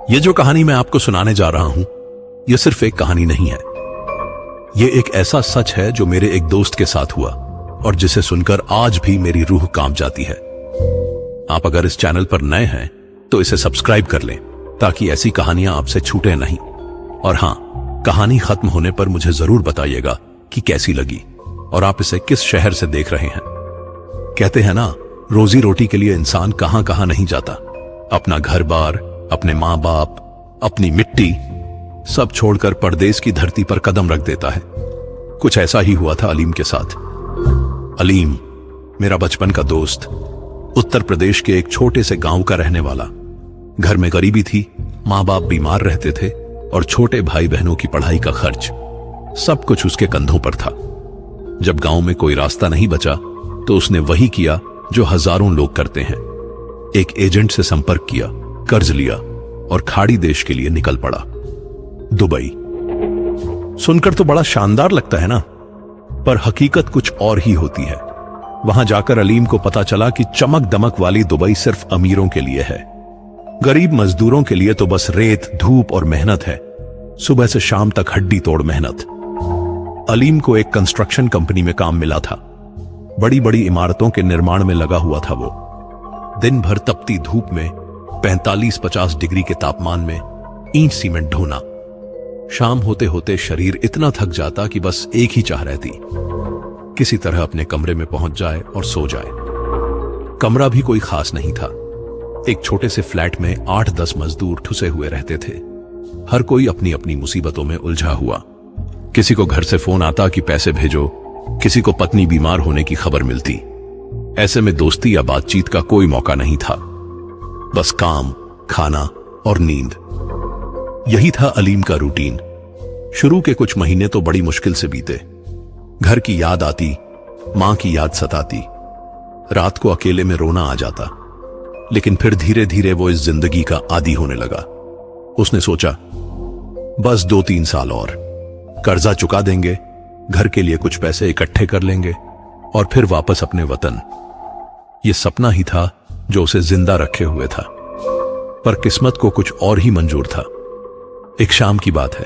ये जो कहानी मैं आपको सुनाने जा रहा हूं, यह सिर्फ एक कहानी नहीं है। यह एक ऐसा सच है जो मेरे एक दोस्त के साथ हुआ और जिसे सुनकर आज भी मेरी रूह कांप जाती है। आप अगर इस चैनल पर नए हैं तो इसे सब्सक्राइब कर लें ताकि ऐसी कहानियां आपसे छूटे नहीं। और हां, कहानी खत्म होने पर मुझे जरूर बताइएगा कि कैसी लगी और आप इसे किस शहर से देख रहे हैं। कहते हैं ना, रोजी रोटी के लिए इंसान कहां कहां नहीं जाता। अपना घर बार, अपने मां बाप, अपनी मिट्टी सब छोड़कर परदेश की धरती पर कदम रख देता है। कुछ ऐसा ही हुआ था अलीम के साथ। अलीम मेरा बचपन का दोस्त, उत्तर प्रदेश के एक छोटे से गांव का रहने वाला। घर में गरीबी थी, मां बाप बीमार रहते थे और छोटे भाई बहनों की पढ़ाई का खर्च सब कुछ उसके कंधों पर था। जब गांव में कोई रास्ता नहीं बचा तो उसने वही किया जो हजारों लोग करते हैं। एक एजेंट से संपर्क किया, कर्ज लिया और खाड़ी देश के लिए निकल पड़ा। दुबई सुनकर तो बड़ा शानदार लगता है ना, पर हकीकत कुछ और ही होती है। वहां जाकर अलीम को पता चला कि चमक दमक वाली दुबई सिर्फ अमीरों के लिए है। गरीब मजदूरों के लिए तो बस रेत, धूप और मेहनत है। सुबह से शाम तक हड्डी तोड़ मेहनत। अलीम को एक कंस्ट्रक्शन कंपनी में काम मिला था। बड़ी बड़ी इमारतों के निर्माण में लगा हुआ था वो। दिन भर तपती धूप में 45-50 डिग्री के तापमान में ईंट सीमेंट ढोना। शाम होते होते शरीर इतना थक जाता कि बस एक ही चाह रहती, किसी तरह अपने कमरे में पहुंच जाए और सो जाए। कमरा भी कोई खास नहीं था। एक छोटे से फ्लैट में 8-10 मजदूर ठुसे हुए रहते थे। हर कोई अपनी अपनी मुसीबतों में उलझा हुआ। किसी को घर से फोन आता कि पैसे भेजो, किसी को पत्नी बीमार होने की खबर मिलती। ऐसे में दोस्ती या बातचीत का कोई मौका नहीं था, बस काम, खाना और नींद। यही था अलीम का रूटीन। शुरू के कुछ महीने तो बड़ी मुश्किल से बीते। घर की याद आती, मां की याद सताती, रात को अकेले में रोना आ जाता। लेकिन फिर धीरे धीरे वो इस जिंदगी का आदी होने लगा। उसने सोचा, बस 2-3 साल और, कर्जा चुका देंगे, घर के लिए कुछ पैसे इकट्ठे कर लेंगे और फिर वापस अपने वतन। यह सपना ही था जो उसे जिंदा रखे हुए था। पर किस्मत को कुछ और ही मंजूर था। एक शाम की बात है,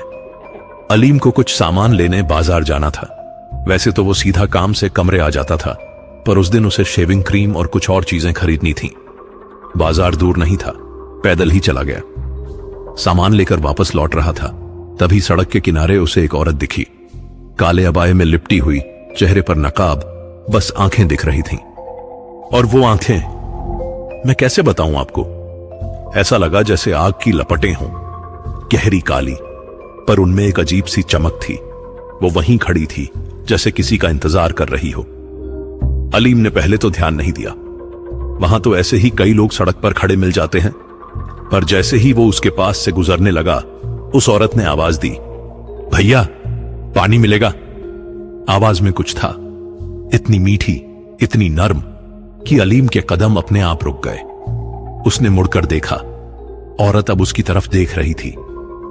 अलीम को कुछ सामान लेने बाजार जाना था। वैसे तो वो सीधा काम से कमरे आ जाता था, पर उस दिन उसे शेविंग क्रीम और कुछ और चीजें खरीदनी थीं। बाजार दूर नहीं था, पैदल ही चला गया। सामान लेकर वापस लौट रहा था, तभी सड़क के किनारे उसे एक औरत दिखी। काले अबाए में लिपटी हुई, चेहरे पर नकाब, बस आंखें दिख रही थीं। और वो आंखें मैं कैसे बताऊं आपको, ऐसा लगा जैसे आग की लपटें हों, गहरी काली, पर उनमें एक अजीब सी चमक थी। वो वहीं खड़ी थी जैसे किसी का इंतजार कर रही हो। अलीम ने पहले तो ध्यान नहीं दिया। वहां तो ऐसे ही कई लोग सड़क पर खड़े मिल जाते हैं। पर जैसे ही वो उसके पास से गुजरने लगा, उस औरत ने आवाज दी, भैया पानी मिलेगा। आवाज में कुछ था, इतनी मीठी, इतनी नर्म कि अलीम के कदम अपने आप रुक गए। उसने मुड़कर देखा। औरत अब उसकी तरफ देख रही थी।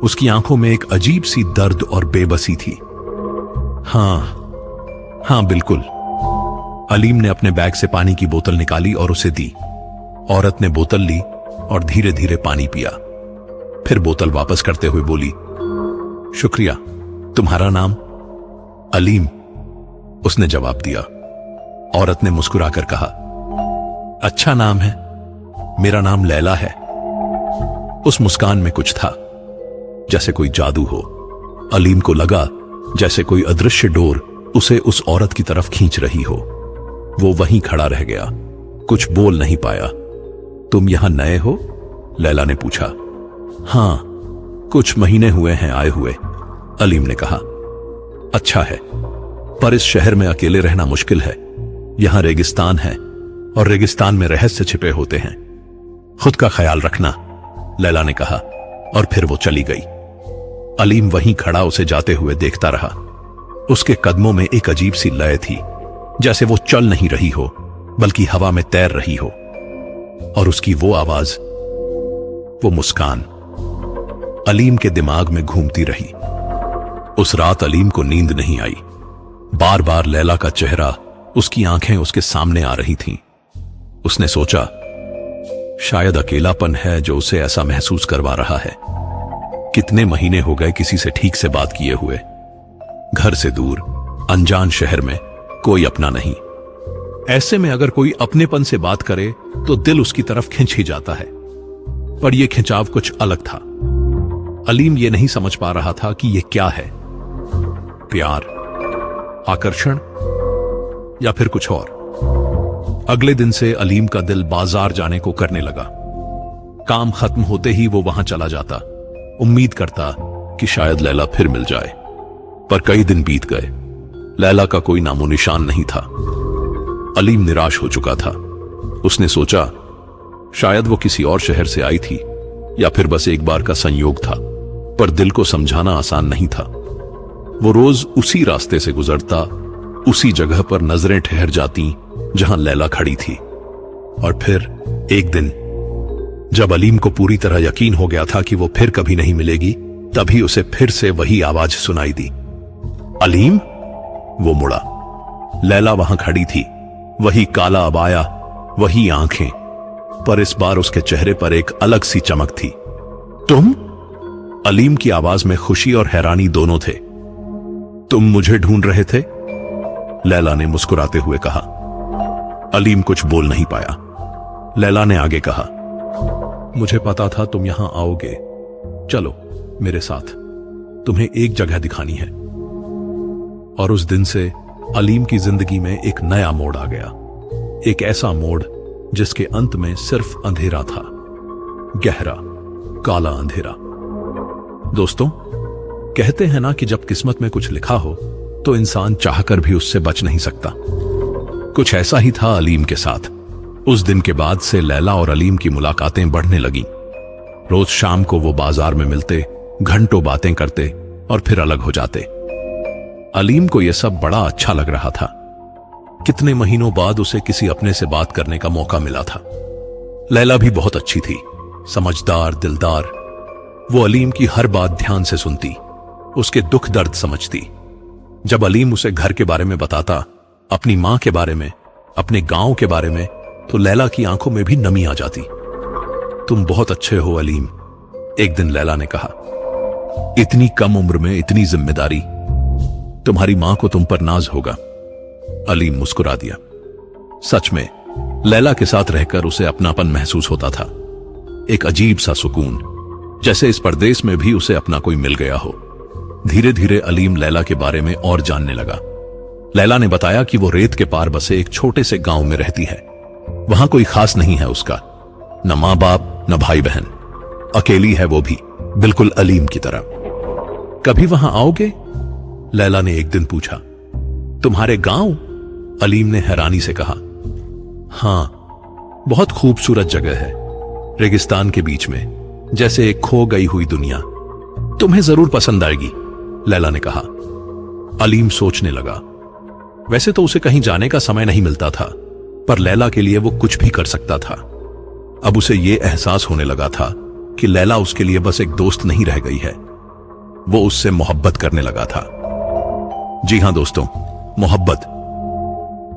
उसकी आंखों में एक अजीब सी दर्द और बेबसी थी। हां बिल्कुल। अलीम ने अपने बैग से पानी की बोतल निकाली और उसे दी। औरत ने बोतल ली और धीरे धीरे पानी पिया। फिर बोतल वापस करते हुए बोली, शुक्रिया। तुम्हारा नाम? अलीम, उसने जवाब दिया। औरत ने मुस्कुराकर कहा, अच्छा नाम है, मेरा नाम लैला है। उस मुस्कान में कुछ था, जैसे कोई जादू हो। अलीम को लगा जैसे कोई अदृश्य डोर उसे उस औरत की तरफ खींच रही हो। वो वहीं खड़ा रह गया, कुछ बोल नहीं पाया। तुम यहां नए हो? लैला ने पूछा। हां, कुछ महीने हुए हैं आए हुए, अलीम ने कहा। अच्छा है, पर इस शहर में अकेले रहना मुश्किल है। यहां रेगिस्तान है और रेगिस्तान में रहस्य छिपे होते हैं। खुद का ख्याल रखना, लैला ने कहा और फिर वो चली गई। अलीम वहीं खड़ा उसे जाते हुए देखता रहा। उसके कदमों में एक अजीब सी लय थी, जैसे वो चल नहीं रही हो बल्कि हवा में तैर रही हो। और उसकी वो आवाज, वो मुस्कान अलीम के दिमाग में घूमती रही। उस रात अलीम को नींद नहीं आई। बार बार लैला का चेहरा, उसकी आंखें उसके सामने आ रही थीं। उसने सोचा, शायद अकेलापन है जो उसे ऐसा महसूस करवा रहा है। कितने महीने हो गए किसी से ठीक से बात किए हुए। घर से दूर, अनजान शहर में, कोई अपना नहीं। ऐसे में अगर कोई अपनेपन से बात करे तो दिल उसकी तरफ खिंच ही जाता है। पर यह खिंचाव कुछ अलग था। अलीम यह नहीं समझ पा रहा था कि यह क्या है, प्यार, आकर्षण या फिर कुछ और। अगले दिन से अलीम का दिल बाजार जाने को करने लगा। काम खत्म होते ही वो वहां चला जाता, उम्मीद करता कि शायद लैला फिर मिल जाए। पर कई दिन बीत गए, लैला का कोई नामो निशान नहीं था। अलीम निराश हो चुका था। उसने सोचा शायद वो किसी और शहर से आई थी या फिर बस एक बार का संयोग था। पर दिल को समझाना आसान नहीं था। वो रोज उसी रास्ते से गुजरता, उसी जगह पर नजरें ठहर जाती जहां लैला खड़ी थी। और फिर एक दिन जब अलीम को पूरी तरह यकीन हो गया था कि वो फिर कभी नहीं मिलेगी, तभी उसे फिर से वही आवाज सुनाई दी, अलीम। वो मुड़ा। लैला वहां खड़ी थी, वही काला अबाया, वही आंखें, पर इस बार उसके चेहरे पर एक अलग सी चमक थी। तुम? अलीम की आवाज में खुशी और हैरानी दोनों थे। तुम मुझे ढूंढ रहे थे? लैला ने मुस्कुराते हुए कहा। अलीम कुछ बोल नहीं पाया। लैला ने आगे कहा, मुझे पता था तुम यहां आओगे। चलो मेरे साथ, तुम्हें एक जगह दिखानी है। और उस दिन से अलीम की जिंदगी में एक नया मोड़ आ गया। एक ऐसा मोड़ जिसके अंत में सिर्फ अंधेरा था, गहरा काला अंधेरा। दोस्तों, कहते हैं ना कि जब किस्मत में कुछ लिखा हो तो इंसान चाहकर भी उससे बच नहीं सकता। कुछ ऐसा ही था अलीम के साथ। उस दिन के बाद से लैला और अलीम की मुलाकातें बढ़ने लगीं। रोज शाम को वो बाजार में मिलते, घंटों बातें करते और फिर अलग हो जाते। अलीम को यह सब बड़ा अच्छा लग रहा था। कितने महीनों बाद उसे किसी अपने से बात करने का मौका मिला था। लैला भी बहुत अच्छी थी, समझदार, दिलदार। वो अलीम की हर बात ध्यान से सुनती, उसके दुख दर्द समझती। जब अलीम उसे घर के बारे में बताता, अपनी मां के बारे में, अपने गांव के बारे में, तो लैला की आंखों में भी नमी आ जाती। तुम बहुत अच्छे हो अलीम, एक दिन लैला ने कहा। इतनी कम उम्र में इतनी जिम्मेदारी, तुम्हारी मां को तुम पर नाज होगा। अलीम मुस्कुरा दिया। सच में लैला के साथ रहकर उसे अपनापन महसूस होता था, एक अजीब सा सुकून, जैसे इस परदेश में भी उसे अपना कोई मिल गया हो। धीरे धीरे अलीम लैला के बारे में और जानने लगा। लैला ने बताया कि वो रेत के पार बसे एक छोटे से गांव में रहती है। वहां कोई खास नहीं है उसका, न मां बाप, न भाई बहन। अकेली है वो भी, बिल्कुल अलीम की तरह। कभी वहां आओगे? लैला ने एक दिन पूछा। तुम्हारे गांव? अलीम ने हैरानी से कहा। हां, बहुत खूबसूरत जगह है, रेगिस्तान के बीच में, जैसे एक खो गई हुई दुनिया। तुम्हें जरूर पसंद आएगी, लैला ने कहा। अलीम सोचने लगा। वैसे तो उसे कहीं जाने का समय नहीं मिलता था, पर लैला के लिए वो कुछ भी कर सकता था। अब उसे यह एहसास होने लगा था कि लैला उसके लिए बस एक दोस्त नहीं रह गई है, वो उससे मोहब्बत करने लगा था। जी हां दोस्तों, मोहब्बत,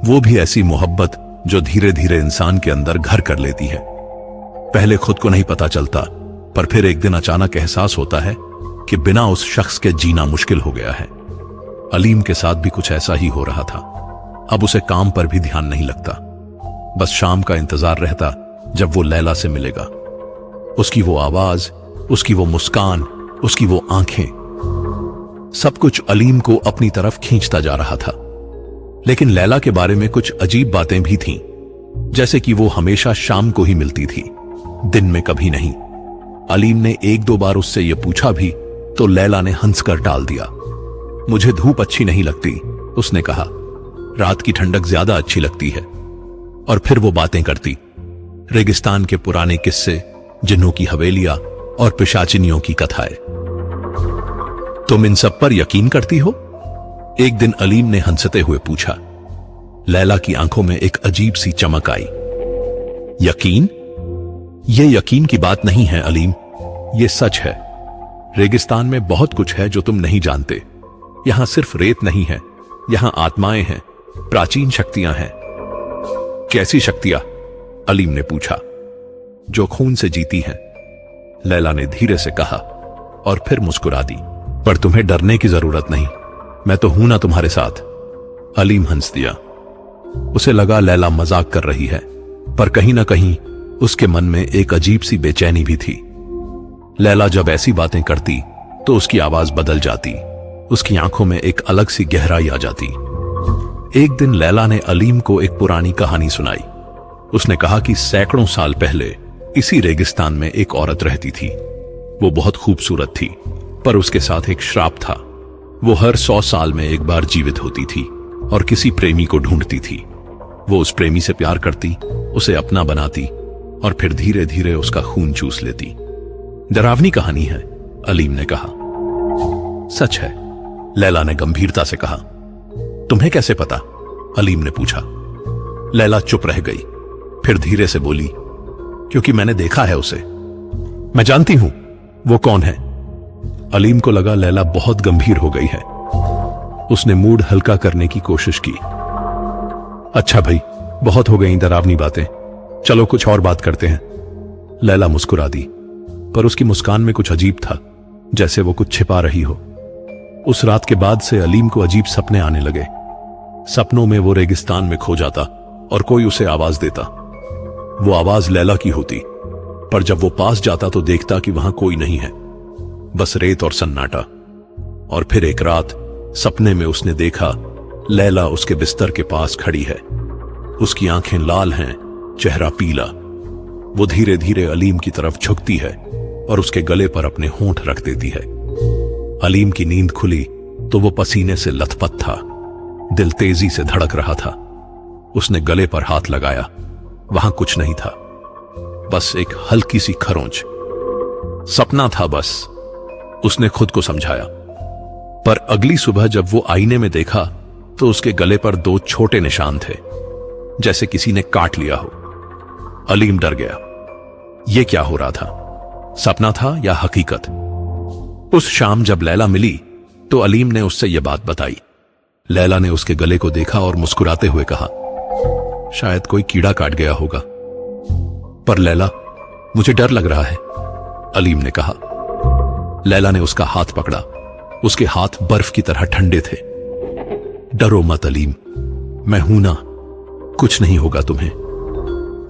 वो भी ऐसी मोहब्बत जो धीरे धीरे इंसान के अंदर घर कर लेती है। पहले खुद को नहीं पता चलता, पर फिर एक दिन अचानक एहसास होता है कि बिना उस शख्स के जीना मुश्किल हो गया है। अलीम के साथ भी कुछ ऐसा ही हो रहा था। अब उसे काम पर भी ध्यान नहीं लगता, बस शाम का इंतजार रहता जब वो लैला से मिलेगा। उसकी वो आवाज, उसकी वो मुस्कान, उसकी वो आंखें, सब कुछ अलीम को अपनी तरफ खींचता जा रहा था। लेकिन लैला के बारे में कुछ अजीब बातें भी थीं, जैसे कि वो हमेशा शाम को ही मिलती थी, दिन में कभी नहीं। अलीम ने एक दो बार उससे यह पूछा भी तो लैला ने हंसकर टाल दिया। मुझे धूप अच्छी नहीं लगती, उसने कहा। रात की ठंडक ज्यादा अच्छी लगती है। और फिर वो बातें करती, रेगिस्तान के पुराने किस्से, जिन्हों की हवेलियां और पिशाचिनियों की कथाएं। तुम इन सब पर यकीन करती हो? एक दिन अलीम ने हंसते हुए पूछा। लैला की आंखों में एक अजीब सी चमक आई। यकीन? यह यकीन की बात नहीं है अलीम, यह सच है। रेगिस्तान में बहुत कुछ है जो तुम नहीं जानते। यहां सिर्फ रेत नहीं है, यहां आत्माएं हैं, प्राचीन शक्तियां हैं। कैसी शक्तियां? अलीम ने पूछा। जो खून से जीती हैं, लैला ने धीरे से कहा और फिर मुस्कुरा दी। पर तुम्हें डरने की जरूरत नहीं, मैं तो हूं ना तुम्हारे साथ। अलीम हंस दिया। उसे लगा लैला मजाक कर रही है, पर कहीं ना कहीं उसके मन में एक अजीब सी बेचैनी भी थी। लैला जब ऐसी बातें करती तो उसकी आवाज बदल जाती, उसकी आंखों में एक अलग सी गहराई आ जाती। एक दिन लैला ने अलीम को एक पुरानी कहानी सुनाई। उसने कहा कि सैकड़ों साल पहले इसी रेगिस्तान में एक औरत रहती थी। वो बहुत खूबसूरत थी, पर उसके साथ एक श्राप था। वो हर 100 साल में एक बार जीवित होती थी और किसी प्रेमी को ढूंढती थी। वो उस प्रेमी से प्यार करती, उसे अपना बनाती और फिर धीरे धीरे उसका खून चूस लेती। डरावनी कहानी है, अलीम ने कहा। सच है, लैला ने गंभीरता से कहा। तुम्हें कैसे पता? अलीम ने पूछा। लैला चुप रह गई, फिर धीरे से बोली, क्योंकि मैंने देखा है उसे। मैं जानती हूं वो कौन है। अलीम को लगा लैला बहुत गंभीर हो गई है। उसने मूड हल्का करने की कोशिश की। अच्छा भाई, बहुत हो गई डरावनी बातें, चलो कुछ और बात करते हैं। लैला मुस्कुरा दी, पर उसकी मुस्कान में कुछ अजीब था, जैसे वो कुछ छिपा रही हो। उस रात के बाद से अलीम को अजीब सपने आने लगे। सपनों में वो रेगिस्तान में खो जाता और कोई उसे आवाज देता। वो आवाज लैला की होती, पर जब वो पास जाता तो देखता कि वहां कोई नहीं है, बस रेत और सन्नाटा। और फिर एक रात सपने में उसने देखा लैला उसके बिस्तर के पास खड़ी है। उसकी आंखें लाल हैं, चेहरा पीला। वो धीरे धीरे अलीम की तरफ झुकती है और उसके गले पर अपने होंठ रख देती है। अलीम की नींद खुली तो वो पसीने से लथपथ था, दिल तेजी से धड़क रहा था। उसने गले पर हाथ लगाया, वहां कुछ नहीं था, बस एक हल्की सी खरोंच। सपना था बस, उसने खुद को समझाया। पर अगली सुबह जब वो आईने में देखा तो उसके गले पर 2 छोटे निशान थे, जैसे किसी ने काट लिया हो। अलीम डर गया। यह क्या हो रहा था? सपना था या हकीकत? उस शाम जब लैला मिली तो अलीम ने उससे यह बात बताई। लैला ने उसके गले को देखा और मुस्कुराते हुए कहा, शायद कोई कीड़ा काट गया होगा। पर लैला, मुझे डर लग रहा है, अलीम ने कहा। लैला ने उसका हाथ पकड़ा। उसके हाथ बर्फ की तरह ठंडे थे। डरो मत अलीम, मैं हूं ना, कुछ नहीं होगा तुम्हें।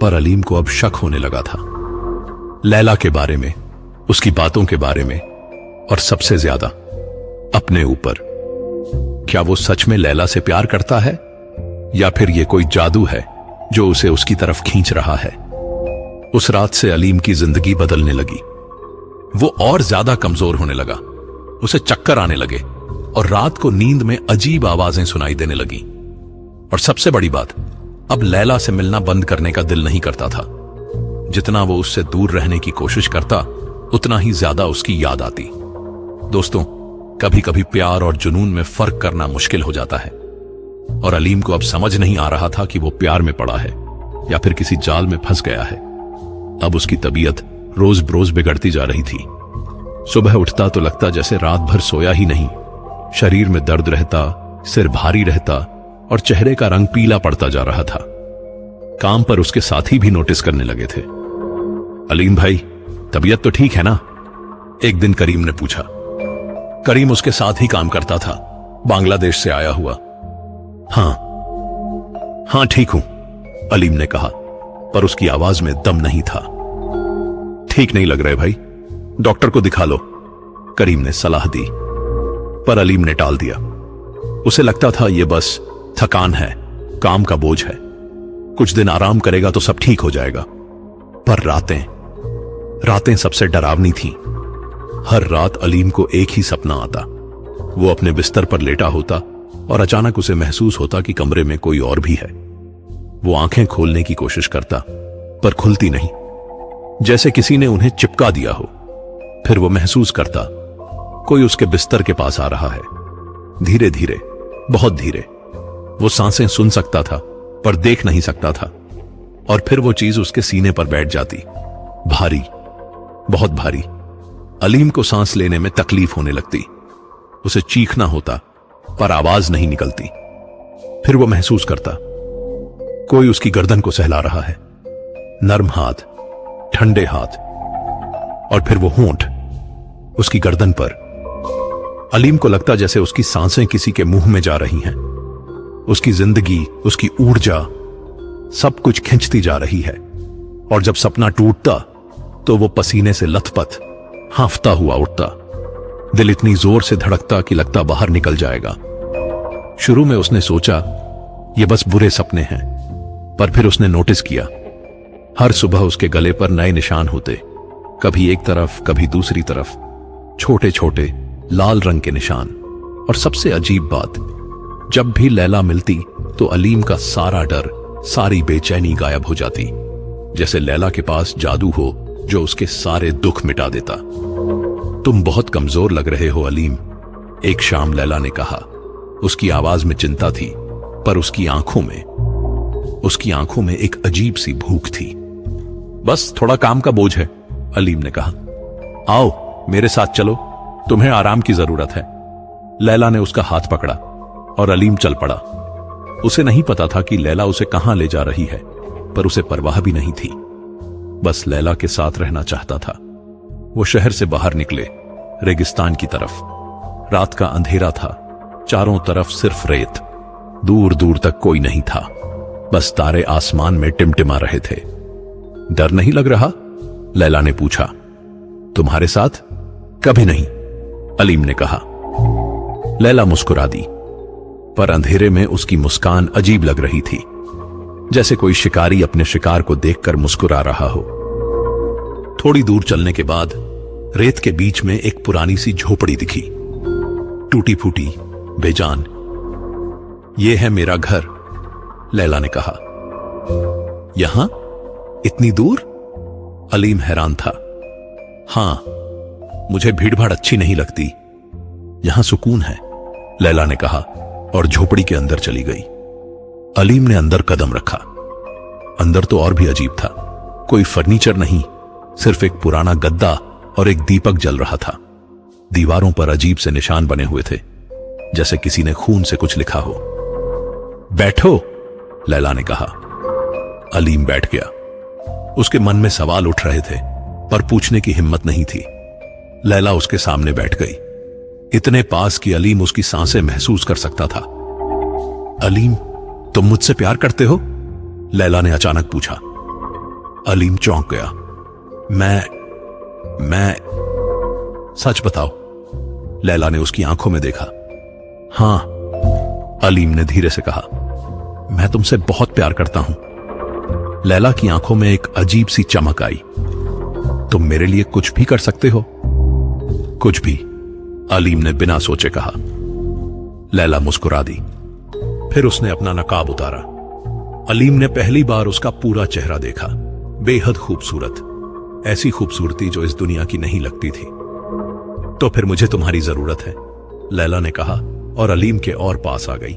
पर अलीम को अब शक होने लगा था, लैला के बारे में, उसकी बातों के बारे में, और सबसे ज्यादा अपने ऊपर। क्या वो सच में लैला से प्यार करता है, या फिर ये कोई जादू है जो उसे उसकी तरफ खींच रहा है? उस रात से अलीम की जिंदगी बदलने लगी। वो और ज्यादा कमजोर होने लगा, उसे चक्कर आने लगे और रात को नींद में अजीब आवाजें सुनाई देने लगी। और सबसे बड़ी बात, अब लैला से मिलना बंद करने का दिल नहीं करता था। जितना वो उससे दूर रहने की कोशिश करता, उतना ही ज्यादा उसकी याद आती। दोस्तों, कभी कभी प्यार और जुनून में फर्क करना मुश्किल हो जाता है, और अलीम को अब समझ नहीं आ रहा था कि वो प्यार में पड़ा है या फिर किसी जाल में फंस गया है। अब उसकी तबीयत रोज बरोज बिगड़ती जा रही थी। सुबह उठता तो लगता जैसे रात भर सोया ही नहीं। शरीर में दर्द रहता, सिर भारी रहता और चेहरे का रंग पीला पड़ता जा रहा था। काम पर उसके साथी भी नोटिस करने लगे थे। अलीम भाई, तबीयत तो ठीक है ना? एक दिन करीम ने पूछा। करीम उसके साथ ही काम करता था, बांग्लादेश से आया हुआ। हाँ ठीक हूं, अलीम ने कहा, पर उसकी आवाज में दम नहीं था। ठीक नहीं लग रहे भाई, डॉक्टर को दिखा लो, करीम ने सलाह दी। पर अलीम ने टाल दिया। उसे लगता था यह बस थकान है, काम का बोझ है, कुछ दिन आराम करेगा तो सब ठीक हो जाएगा। पर रातें सबसे डरावनी थीं। हर रात अलीम को एक ही सपना आता। वो अपने बिस्तर पर लेटा होता और अचानक उसे महसूस होता कि कमरे में कोई और भी है। वो आंखें खोलने की कोशिश करता, पर खुलती नहीं, जैसे किसी ने उन्हें चिपका दिया हो। फिर वो महसूस करता कोई उसके बिस्तर के पास आ रहा है, धीरे धीरे, बहुत धीरे। वो सांसें सुन सकता था पर देख नहीं सकता था। और फिर वो चीज उसके सीने पर बैठ जाती, भारी, बहुत भारी। अलीम को सांस लेने में तकलीफ होने लगती। उसे चीखना होता पर आवाज नहीं निकलती। फिर वो महसूस करता कोई उसकी गर्दन को सहला रहा है, नर्म हाथ, ठंडे हाथ और फिर वो होंठ उसकी गर्दन पर। अलीम को लगता जैसे उसकी सांसें किसी के मुंह में जा रही हैं। उसकी जिंदगी, उसकी ऊर्जा, सब कुछ खिंचती जा रही है। और जब सपना टूटता तो वो पसीने से लथपथ हांफता हुआ उठता। दिल इतनी जोर से धड़कता कि लगता बाहर निकल जाएगा। शुरू में उसने सोचा ये बस बुरे सपने हैं, पर फिर उसने नोटिस किया हर सुबह उसके गले पर नए निशान होते, कभी एक तरफ कभी दूसरी तरफ, छोटे छोटे लाल रंग के निशान। और सबसे अजीब बात, जब भी लैला मिलती तो अलीम का सारा डर, सारी बेचैनी गायब हो जाती, जैसे लैला के पास जादू हो जो उसके सारे दुख मिटा देता। तुम बहुत कमजोर लग रहे हो अलीम, एक शाम लैला ने कहा। उसकी आवाज में चिंता थी, पर उसकी आंखों में एक अजीब सी भूख थी। बस थोड़ा काम का बोझ है, अलीम ने कहा। आओ मेरे साथ चलो, तुम्हें आराम की जरूरत है। लैला ने उसका हाथ पकड़ा और अलीम चल पड़ा। उसे नहीं पता था कि लैला उसे कहां ले जा रही है, पर उसे परवाह भी नहीं थी। बस लैला के साथ रहना चाहता था। वो शहर से बाहर निकले, रेगिस्तान की तरफ। रात का अंधेरा था, चारों तरफ सिर्फ रेत, दूर दूर तक कोई नहीं था, बस तारे आसमान में टिमटिमा रहे थे। डर नहीं लग रहा? लैला ने पूछा। तुम्हारे साथ? कभी नहीं, अलीम ने कहा। लैला मुस्कुरा दी, पर अंधेरे में उसकी मुस्कान अजीब लग रही थी, जैसे कोई शिकारी अपने शिकार को देखकर मुस्कुरा रहा हो। थोड़ी दूर चलने के बाद रेत के बीच में एक पुरानी सी झोपड़ी दिखी, टूटी फूटी, बेजान। ये है मेरा घर, लैला ने कहा। यहां? इतनी दूर? अलीम हैरान था। हां, मुझे भीड़भाड़ अच्छी नहीं लगती, यहां सुकून है, लैला ने कहा और झोपड़ी के अंदर चली गई। अलीम ने अंदर कदम रखा। अंदर तो और भी अजीब था। कोई फर्नीचर नहीं, सिर्फ एक पुराना गद्दा और एक दीपक जल रहा था। दीवारों पर अजीब से निशान बने हुए थे, जैसे किसी ने खून से कुछ लिखा हो। बैठो, लैला ने कहा। अलीम बैठ गया। उसके मन में सवाल उठ रहे थे, पर पूछने की हिम्मत नहीं थी। लैला उसके सामने बैठ गई, इतने पास कि अलीम उसकी सांसें महसूस कर सकता था। अलीम, तुम मुझसे प्यार करते हो? लैला ने अचानक पूछा। अलीम चौंक गया। मैं सच बताओ, लैला ने उसकी आंखों में देखा। हां, अलीम ने धीरे से कहा। मैं तुमसे बहुत प्यार करता हूं। लैला की आंखों में एक अजीब सी चमक आई। तुम मेरे लिए कुछ भी कर सकते हो? कुछ भी, अलीम ने बिना सोचे कहा। लैला मुस्कुरा दी। फिर उसने अपना नकाब उतारा। अलीम ने पहली बार उसका पूरा चेहरा देखा, बेहद खूबसूरत, ऐसी खूबसूरती जो इस दुनिया की नहीं लगती थी। तो फिर मुझे तुम्हारी जरूरत है, लैला ने कहा और अलीम के और पास आ गई।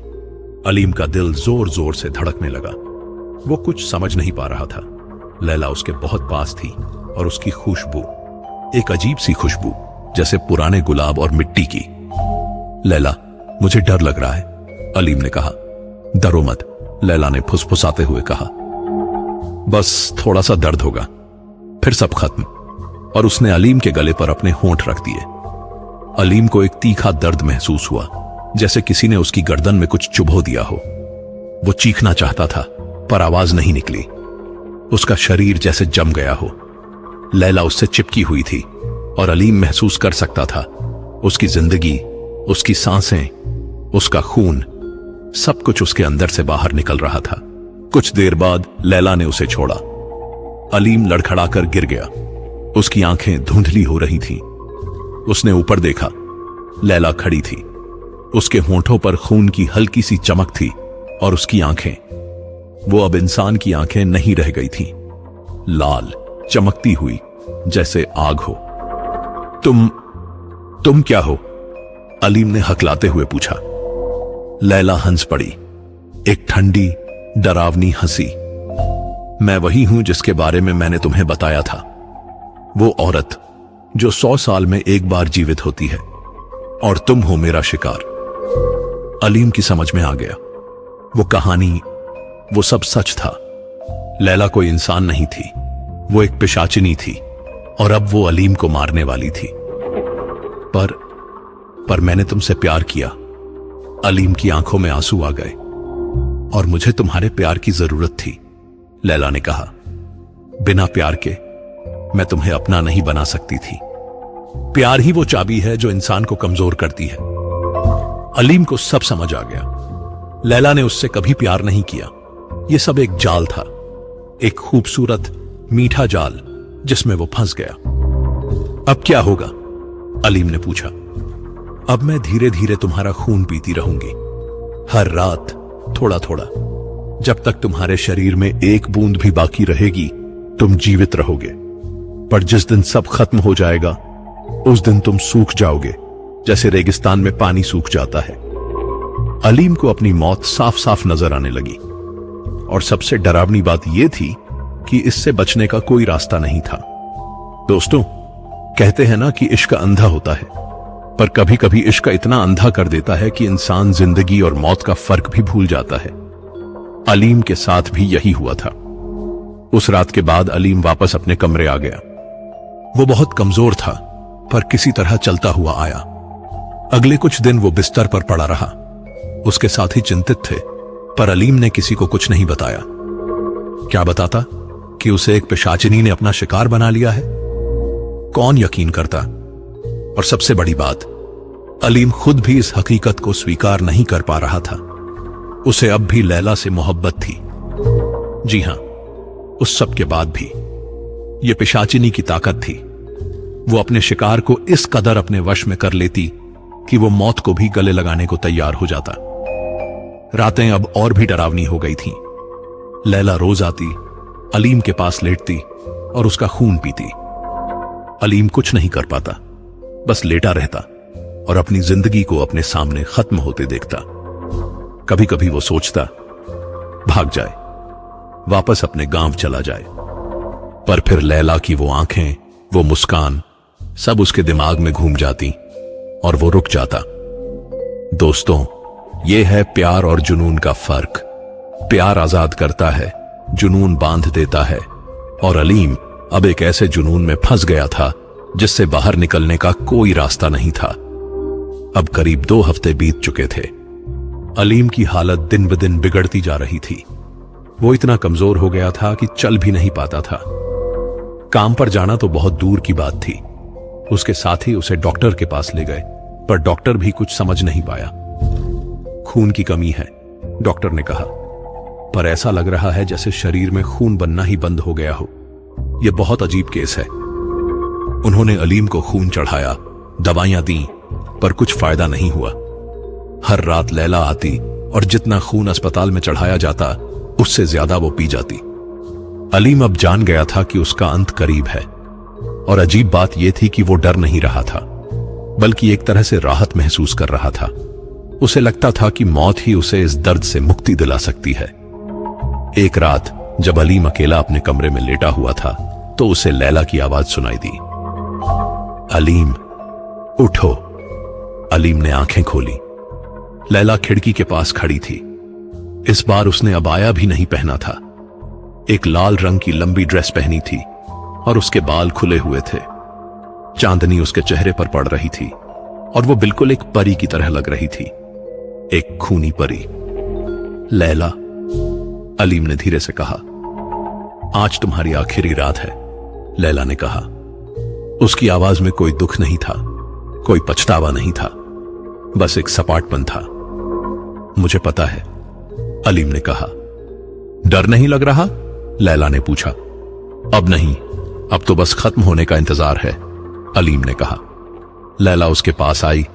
अलीम का दिल जोर जोर से धड़कने लगा। वो कुछ समझ नहीं पा रहा था। लैला उसके बहुत पास थी और उसकी खुशबू, एक अजीब सी खुशबू, जैसे पुराने गुलाब और मिट्टी की। लैला, मुझे डर लग रहा है, अलीम ने कहा। डरो मत, लैला ने फुसफुसाते हुए कहा। बस थोड़ा सा दर्द होगा, फिर सब खत्म। और उसने अलीम के गले पर अपने होंठ रख दिए। अलीम को एक तीखा दर्द महसूस हुआ, जैसे किसी ने उसकी गर्दन में कुछ चुभो दिया हो। वो चीखना चाहता था, पर आवाज नहीं निकली। उसका शरीर जैसे जम गया हो। लैला उससे चिपकी हुई थी और अलीम महसूस कर सकता था उसकी जिंदगी, उसकी सांसें, उसका खून, सब कुछ उसके अंदर से बाहर निकल रहा था। कुछ देर बाद लैला ने उसे छोड़ा। अलीम लड़खड़ाकर गिर गया। उसकी आंखें धुंधली हो रही थीं। उसने ऊपर देखा, लैला खड़ी थी। उसके होंठों पर खून की हल्की सी चमक थी और उसकी आंखें, वो अब इंसान की आंखें नहीं रह गई थीं, लाल, चमकती हुई, जैसे आग हो। तुम क्या हो? अलीम ने हकलाते हुए पूछा। लैला हंस पड़ी, एक ठंडी, डरावनी हंसी। मैं वही हूं जिसके बारे में मैंने तुम्हें बताया था, वो औरत जो 100 साल में एक बार जीवित होती है, और तुम हो मेरा शिकार। अलीम की समझ में आ गया, वो कहानी, वो सब सच था। लैला कोई इंसान नहीं थी, वो एक पिशाचिनी थी और अब वो अलीम को मारने वाली थी। पर मैंने तुमसे प्यार किया। अलीम की आंखों में आंसू आ गए। और मुझे तुम्हारे प्यार की जरूरत थी, लैला ने कहा। बिना प्यार के मैं तुम्हें अपना नहीं बना सकती थी। प्यार ही वो चाबी है जो इंसान को कमजोर करती है। अलीम को सब समझ आ गया। लैला ने उससे कभी प्यार नहीं किया। यह सब एक जाल था, एक खूबसूरत मीठा जाल जिसमें वो फंस गया। अब क्या होगा? अलीम ने पूछा। अब मैं धीरे धीरे तुम्हारा खून पीती रहूंगी, हर रात थोड़ा थोड़ा। जब तक तुम्हारे शरीर में एक बूंद भी बाकी रहेगी तुम जीवित रहोगे। पर जिस दिन सब खत्म हो जाएगा उस दिन तुम सूख जाओगे, जैसे रेगिस्तान में पानी सूख जाता है। अलीम को अपनी मौत साफ साफ नजर आने लगी। और सबसे डरावनी बात यह थी कि इससे बचने का कोई रास्ता नहीं था। दोस्तों, कहते हैं ना कि इश्क अंधा होता है, पर कभी कभी इश्क इतना अंधा कर देता है कि इंसान जिंदगी और मौत का फर्क भी भूल जाता है। अलीम के साथ भी यही हुआ था। उस रात के बाद अलीम वापस अपने कमरे आ गया। वो बहुत कमजोर था, पर किसी तरह चलता हुआ आया। अगले कुछ दिन वो बिस्तर पर पड़ा रहा। उसके साथी चिंतित थे, पर अलीम ने किसी को कुछ नहीं बताया। क्या बताता कि उसे एक पिशाचिनी ने अपना शिकार बना लिया है? कौन यकीन करता? और सबसे बड़ी बात, अलीम खुद भी इस हकीकत को स्वीकार नहीं कर पा रहा था। उसे अब भी लैला से मोहब्बत थी। जी हां, उस सब के बाद भी यह पिशाचिनी की ताकत थी। वो अपने शिकार को इस कदर अपने वश में कर लेती कि वो मौत को भी गले लगाने को तैयार हो जाता। रातें अब और भी डरावनी हो गई थीं। लैला रोज आती, अलीम के पास लेटती और उसका खून पीती। अलीम कुछ नहीं कर पाता, बस लेटा रहता और अपनी जिंदगी को अपने सामने खत्म होते देखता। कभी कभी वो सोचता भाग जाए, वापस अपने गांव चला जाए। पर फिर लैला की वो आंखें, वो मुस्कान, सब उसके दिमाग में घूम जाती और वो रुक जाता। दोस्तों, ये है प्यार और जुनून का फर्क। प्यार आजाद करता है, जुनून बांध देता है। और अलीम अब एक ऐसे जुनून में फंस गया था जिससे बाहर निकलने का कोई रास्ता नहीं था। अब करीब 2 हफ्ते बीत चुके थे। अलीम की हालत दिन ब दिन बिगड़ती जा रही थी। वो इतना कमजोर हो गया था कि चल भी नहीं पाता था। काम पर जाना तो बहुत दूर की बात थी। उसके साथी उसे डॉक्टर के पास ले गए, पर डॉक्टर भी कुछ समझ नहीं पाया। खून की कमी है, डॉक्टर ने कहा, पर ऐसा लग रहा है जैसे शरीर में खून बनना ही बंद हो गया हो। यह बहुत अजीब केस है। उन्होंने अलीम को खून चढ़ाया, दवाइयां दी, पर कुछ फायदा नहीं हुआ। हर रात लैला आती और जितना खून अस्पताल में चढ़ाया जाता उससे ज्यादा वो पी जाती। अलीम अब जान गया था कि उसका अंत करीब है। और अजीब बात यह थी कि वो डर नहीं रहा था, बल्कि एक तरह से राहत महसूस कर रहा था। उसे लगता था कि मौत ही उसे इस दर्द से मुक्ति दिला सकती है। एक रात जब अलीम अकेला अपने कमरे में लेटा हुआ था तो उसे लैला की आवाज सुनाई दी। अलीम, उठो। अलीम ने आंखें खोली। लैला खिड़की के पास खड़ी थी। इस बार उसने अबाया भी नहीं पहना था। एक लाल रंग की लंबी ड्रेस पहनी थी और उसके बाल खुले हुए थे। चांदनी उसके चेहरे पर पड़ रही थी और वो बिल्कुल एक परी की तरह लग रही थी, एक खूनी परी। लैला, अलीम ने धीरे से कहा, आज तुम्हारी आखिरी रात है। लैला ने कहा। उसकी आवाज में कोई दुख नहीं था, कोई पछतावा नहीं था, बस एक सपाटपन था। मुझे पता है, अलीम ने कहा। डर नहीं लग रहा? लैला ने पूछा। अब नहीं, अब तो बस खत्म होने का इंतजार है, अलीम ने कहा। लैला उसके पास आई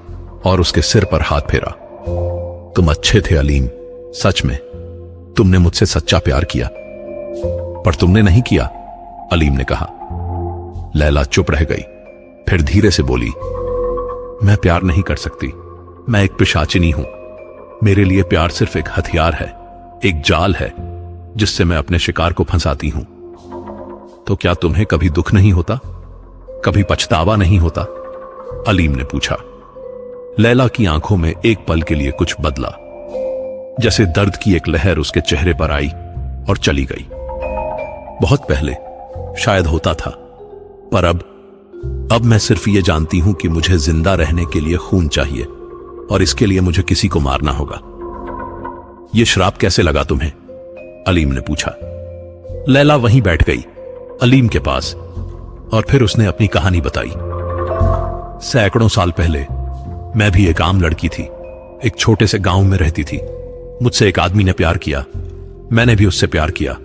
और उसके सिर पर हाथ फेरा। तुम अच्छे थे अलीम, सच में तुमने मुझसे सच्चा प्यार किया। पर तुमने नहीं किया, अलीम ने कहा। लैला चुप रह गई, फिर धीरे से बोली, मैं प्यार नहीं कर सकती। मैं एक पिशाचिनी हूं। मेरे लिए प्यार सिर्फ एक हथियार है, एक जाल है जिससे मैं अपने शिकार को फंसाती हूं। तो क्या तुम्हें कभी दुख नहीं होता, कभी पछतावा नहीं होता? अलीम ने पूछा। लैला की आंखों में एक पल के लिए कुछ बदला, जैसे दर्द की एक लहर उसके चेहरे पर आई और चली गई। बहुत पहले, शायद होता था, पर अब मैं सिर्फ ये जानती हूं कि मुझे जिंदा रहने के लिए खून चाहिए और इसके लिए मुझे किसी को मारना होगा। यह श्राप कैसे लगा तुम्हें? अलीम ने पूछा। लैला वहीं बैठ गई अलीम के पास और फिर उसने अपनी कहानी बताई। सैकड़ों साल पहले मैं भी एक आम लड़की थी, एक छोटे से गांव में रहती थी। मुझसे एक आदमी ने प्यार किया, मैंने भी उससे प्यार किया,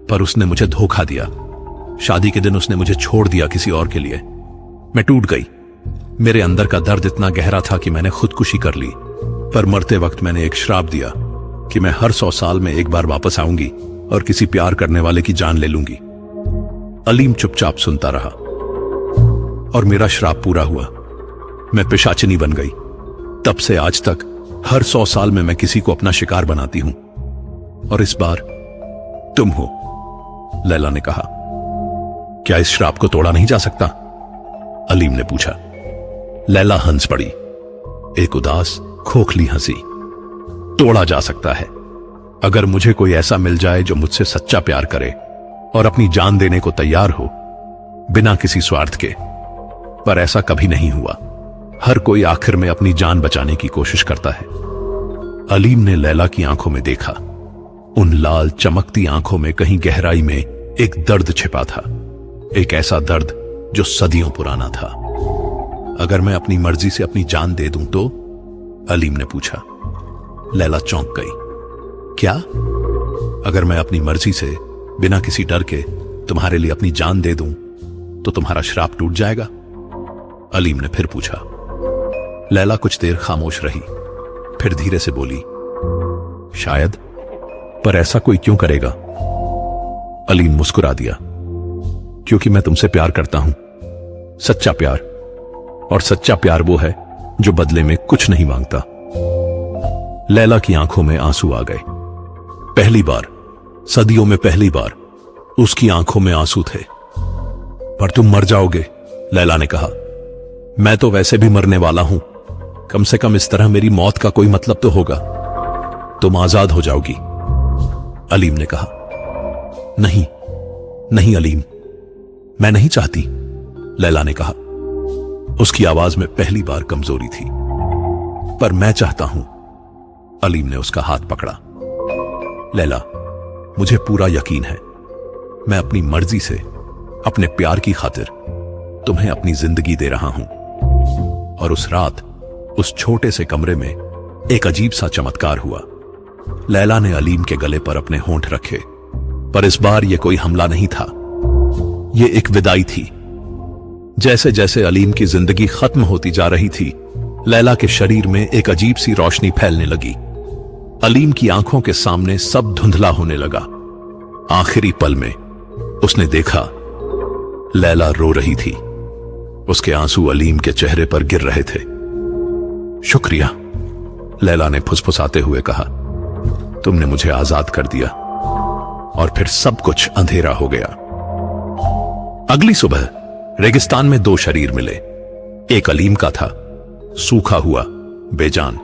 पर उसने मुझे धोखा दिया। शादी के दिन उसने मुझे छोड़ दिया किसी और के लिए। मैं टूट गई। मेरे अंदर का दर्द इतना गहरा था कि मैंने खुदकुशी कर ली, पर मरते वक्त मैंने एक श्राप दिया कि मैं हर 100 साल में एक बार वापस आऊंगी और किसी प्यार करने वाले की जान ले लूंगी। अलीम चुपचाप सुनता रहा और मेरा श्राप पूरा हुआ। मैं पिशाचिनी बन गई। तब से आज तक हर 100 साल में मैं किसी को अपना शिकार बनाती हूं, और इस बार तुम हो। लैला ने कहा। क्या इस श्राप को तोड़ा नहीं जा सकता? अलीम ने पूछा। लैला हंस पड़ी, एक उदास खोखली हंसी। तोड़ा जा सकता है अगर मुझे कोई ऐसा मिल जाए जो मुझसे सच्चा प्यार करे और अपनी जान देने को तैयार हो, बिना किसी स्वार्थ के। पर ऐसा कभी नहीं हुआ। हर कोई आखिर में अपनी जान बचाने की कोशिश करता है। अलीम ने लैला की आंखों में देखा। उन लाल चमकती आंखों में कहीं गहराई में एक दर्द छिपा था, एक ऐसा दर्द जो सदियों पुराना था। अगर मैं अपनी मर्जी से अपनी जान दे दूं तो? अलीम ने पूछा। लैला चौंक गई। क्या? अगर मैं अपनी मर्जी से बिना किसी डर के तुम्हारे लिए अपनी जान दे दूं तो तुम्हारा श्राप टूट जाएगा? अलीम ने फिर पूछा। लैला कुछ देर खामोश रही, फिर धीरे से बोली, शायद, पर ऐसा कोई क्यों करेगा? अलीम मुस्कुरा दिया। क्योंकि मैं तुमसे प्यार करता हूं, सच्चा प्यार। और सच्चा प्यार वो है जो बदले में कुछ नहीं मांगता। लैला की आंखों में आंसू आ गए। पहली बार, सदियों में पहली बार उसकी आंखों में आंसू थे। पर तुम मर जाओगे, लैला ने कहा। मैं तो वैसे भी मरने वाला हूं। कम से कम इस तरह मेरी मौत का कोई मतलब तो होगा। तुम आजाद हो जाओगी, अलीम ने कहा। नहीं नहीं अलीम, मैं नहीं चाहती, लैला ने कहा। उसकी आवाज में पहली बार कमजोरी थी। पर मैं चाहता हूं, अलीम ने उसका हाथ पकड़ा। लैला, मुझे पूरा यकीन है, मैं अपनी मर्जी से, अपने प्यार की खातिर तुम्हें अपनी जिंदगी दे रहा हूं। और उस रात, उस छोटे से कमरे में एक अजीब सा चमत्कार हुआ। लैला ने अलीम के गले पर अपने होंठ रखे, पर इस बार यह कोई हमला नहीं था, यह एक विदाई थी। जैसे जैसे अलीम की जिंदगी खत्म होती जा रही थी, लैला के शरीर में एक अजीब सी रोशनी फैलने लगी। अलीम की आंखों के सामने सब धुंधला होने लगा। आखिरी पल में उसने देखा, लैला रो रही थी। उसके आंसू अलीम के चेहरे पर गिर रहे थे। शुक्रिया, लैला ने फुसफुसाते हुए कहा। तुमने मुझे आजाद कर दिया। और फिर सब कुछ अंधेरा हो गया। अगली सुबह रेगिस्तान में 2 शरीर मिले। एक अलीम का था, सूखा हुआ, बेजान,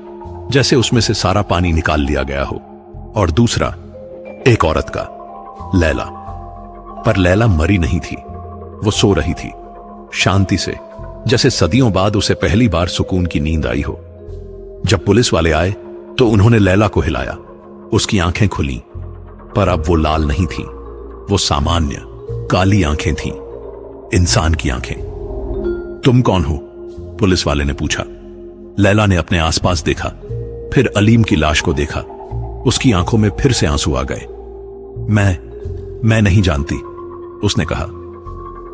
जैसे उसमें से सारा पानी निकाल लिया गया हो। और दूसरा एक औरत का, लैला। पर लैला मरी नहीं थी, वो सो रही थी, शांति से, जैसे सदियों बाद उसे पहली बार सुकून की नींद आई हो। जब पुलिस वाले आए तो उन्होंने लैला को हिलाया। उसकी आंखें खुली, पर अब वो लाल नहीं थी, वो सामान्य काली आंखें थीं, इंसान की आंखें। तुम कौन हो? पुलिस वाले ने पूछा। लैला ने अपने आसपास देखा, फिर अलीम की लाश को देखा। उसकी आंखों में फिर से आंसू आ गए। मैं नहीं जानती, उसने कहा।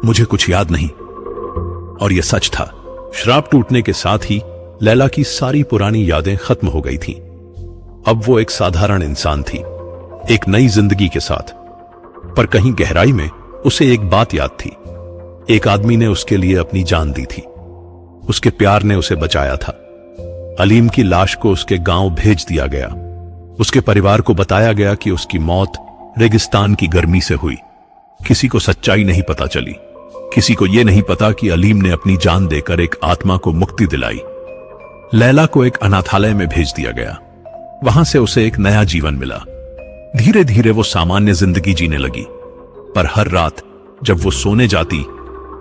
मुझे कुछ याद नहीं। और यह सच था। श्राप टूटने के साथ ही लैला की सारी पुरानी यादें खत्म हो गई थीं। अब वो एक साधारण इंसान थी, एक नई जिंदगी के साथ। पर कहीं गहराई में उसे एक बात याद थी। एक आदमी ने उसके लिए अपनी जान दी थी। उसके प्यार ने उसे बचाया था। अलीम की लाश को उसके गांव भेज दिया गया। उसके परिवार को बताया गया कि उसकी मौत रेगिस्तान की गर्मी से हुई। किसी को सच्चाई नहीं पता चली। किसी को यह नहीं पता कि अलीम ने अपनी जान देकर एक आत्मा को मुक्ति दिलाई। लैला को एक अनाथालय में भेज दिया गया। वहां से उसे एक नया जीवन मिला। धीरे धीरे वो सामान्य जिंदगी जीने लगी। पर हर रात जब वो सोने जाती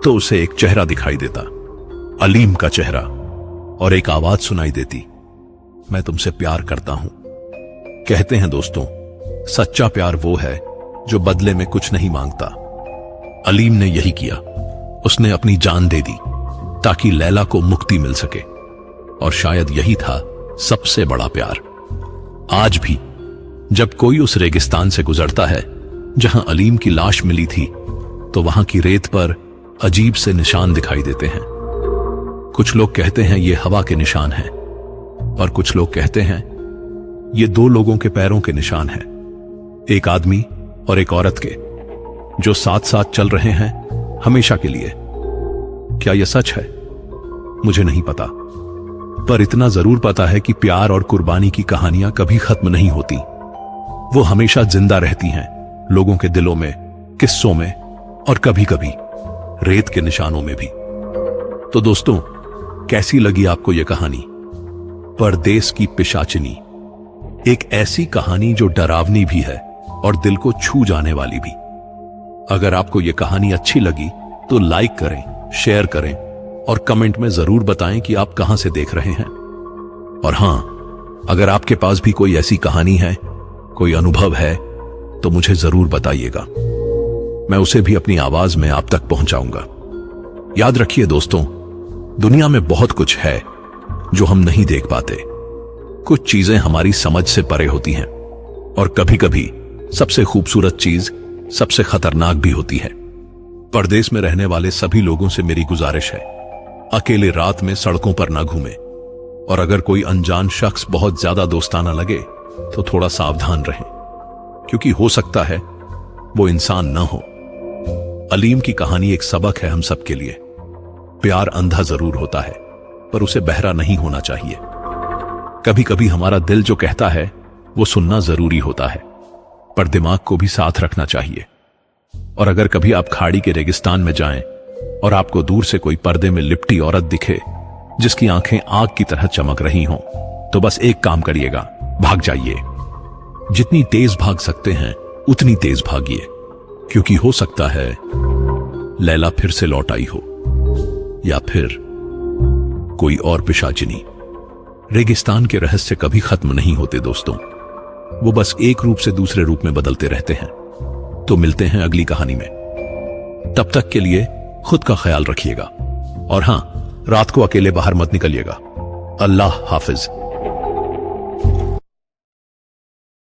तो उसे एक चेहरा दिखाई देता, अलीम का चेहरा, और एक आवाज सुनाई देती, मैं तुमसे प्यार करता हूं। कहते हैं दोस्तों, सच्चा प्यार वो है जो बदले में कुछ नहीं मांगता। अलीम ने यही किया। उसने अपनी जान दे दी ताकि लैला को मुक्ति मिल सके, और शायद यही था सबसे बड़ा प्यार। आज भी जब कोई उस रेगिस्तान से गुजरता है जहां अलीम की लाश मिली थी, तो वहां की रेत पर अजीब से निशान दिखाई देते हैं। कुछ लोग कहते हैं ये हवा के निशान हैं, और कुछ लोग कहते हैं ये दो लोगों के पैरों के निशान हैं, एक आदमी और एक औरत के, जो साथ साथ चल रहे हैं हमेशा के लिए। क्या यह सच है? मुझे नहीं पता, पर इतना जरूर पता है कि प्यार और कुर्बानी की कहानियां कभी खत्म नहीं होती। वो हमेशा जिंदा रहती हैं, लोगों के दिलों में, किस्सों में, और कभी कभी रेत के निशानों में भी। तो दोस्तों, कैसी लगी आपको यह कहानी, परदेस की पिशाचिनी? एक ऐसी कहानी जो डरावनी भी है और दिल को छू जाने वाली भी। अगर आपको यह कहानी अच्छी लगी तो लाइक करें, शेयर करें, और कमेंट में जरूर बताएं कि आप कहां से देख रहे हैं। और हां, अगर आपके पास भी कोई ऐसी कहानी है, कोई अनुभव है, तो मुझे जरूर बताइएगा। मैं उसे भी अपनी आवाज में आप तक पहुंचाऊंगा। याद रखिए दोस्तों, दुनिया में बहुत कुछ है जो हम नहीं देख पाते। कुछ चीजें हमारी समझ से परे होती हैं, और कभी कभी सबसे खूबसूरत चीज सबसे खतरनाक भी होती है। परदेश में रहने वाले सभी लोगों से मेरी गुजारिश है, अकेले रात में सड़कों पर ना घूमें, और अगर कोई अनजान शख्स बहुत ज्यादा दोस्ताना लगे तो थोड़ा सावधान रहें, क्योंकि हो सकता है वो इंसान ना हो। अलीम की कहानी एक सबक है हम सब के लिए। प्यार अंधा जरूर होता है, पर उसे बहरा नहीं होना चाहिए। कभी कभी हमारा दिल जो कहता है वो सुनना जरूरी होता है, पर दिमाग को भी साथ रखना चाहिए। और अगर कभी आप खाड़ी के रेगिस्तान में जाएं और आपको दूर से कोई पर्दे में लिपटी औरत दिखे जिसकी आंखें आग की तरह चमक रही हों, तो बस एक काम करिएगा, भाग जाइए। जितनी तेज भाग सकते हैं उतनी तेज भागिए, क्योंकि हो सकता है लैला फिर से लौट आई हो, या फिर कोई और पिशाचिनी। रेगिस्तान के रहस्य कभी खत्म नहीं होते दोस्तों, वो बस एक रूप से दूसरे रूप में बदलते रहते हैं। तो मिलते हैं अगली कहानी में। तब तक के लिए खुद का ख्याल रखिएगा, और हां, रात को अकेले बाहर मत निकलिएगा। अल्लाह हाफिज।